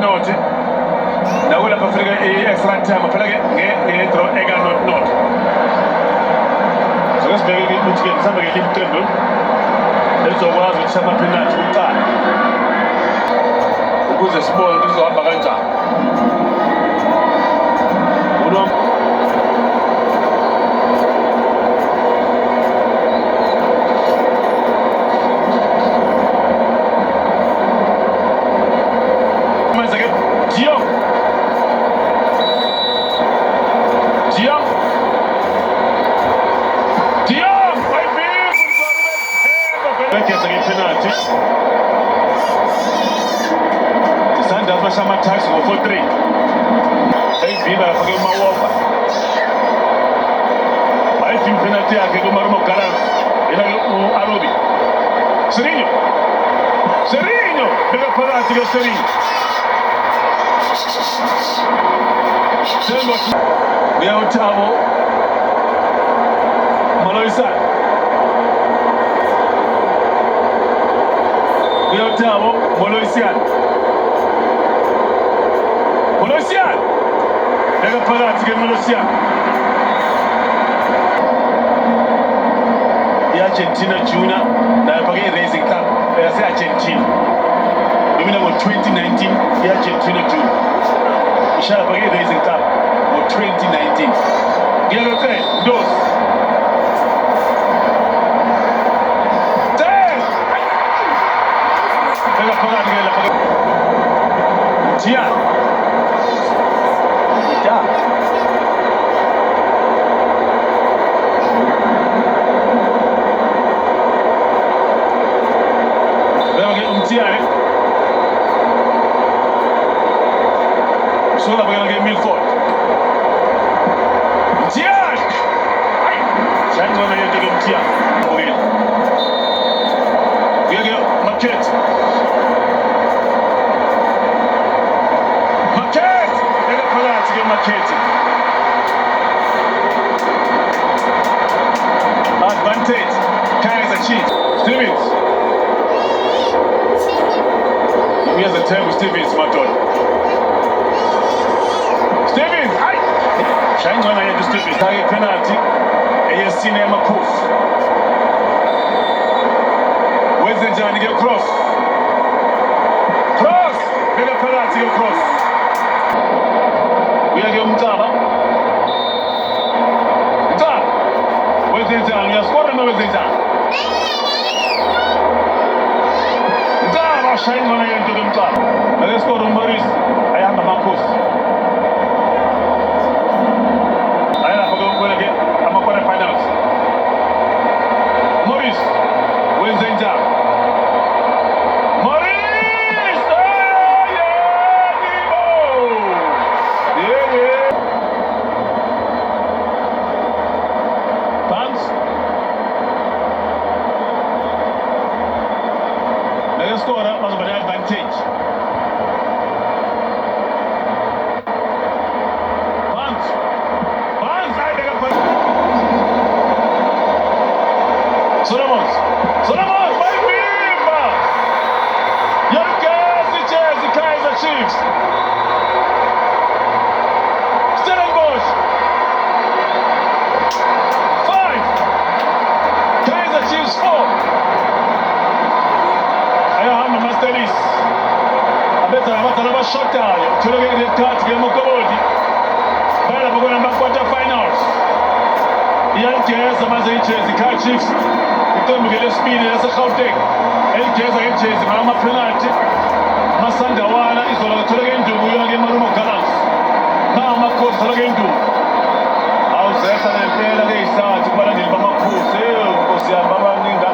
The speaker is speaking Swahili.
not. Now we'll have a excellent time. I feel like Ega not. So let's begin to get somebody in Kendall. There's a while with some penalty with that. Who's a small, this is what Baganja. Sama tax for 3. Thanks be by forget my walk. I think penalty I can go Marmo Karam in Arobi. Serino, big penalty to Serino. We have Tabo Maloisa. We have Tabo Maloisian. Molosian! Nega penalty ke Molosian. The Argentina Junior, na pagi Racing Cup. I say Argentina. Maybe now 2019, the Argentina Junior. Isha pagi Racing Cup, 2019. Gelo tre, dos. Nega penalty ke la pagi. Tia. Sola we're gonna get Milford. Tian! Shines on here to get Tian. We're gonna get Marquette. They're gonna pull out to get Marquette. Advantage. Carries a cheat. Stevens. Here's the time with Stevens, Maton. Shines on here to Stevens. Target penalty. ASC name a proof. Where's the John to get cross? Cross! Get a penalty get cross. We are getting Mtaba. Mtaba! Where's the John? We are scoring over the John. Mtaba shines on here to the Mtaba. Let's go to Maurice. I am the Marcos. Solomon, vai viva! Young Kaiser Chiefs. Stellenbosch. 5. Kaiser Chiefs 4. Aya hama Masteris. Abeta abatalaba shota yo. Tuloge red card ke mukobodi. Bala bogona quarter finals. Young Kaiser Masteris Kaiser Chiefs. Então Miguel Spini essa Gauteng. Ele quer uma penalty. Masanga wana izola tuloge ndugu yake marumo galans. Na makosa tuloge ndugu. Au sasa na mpela ke isa tukubala ndili bamakuze. Nkosi ya baba ninga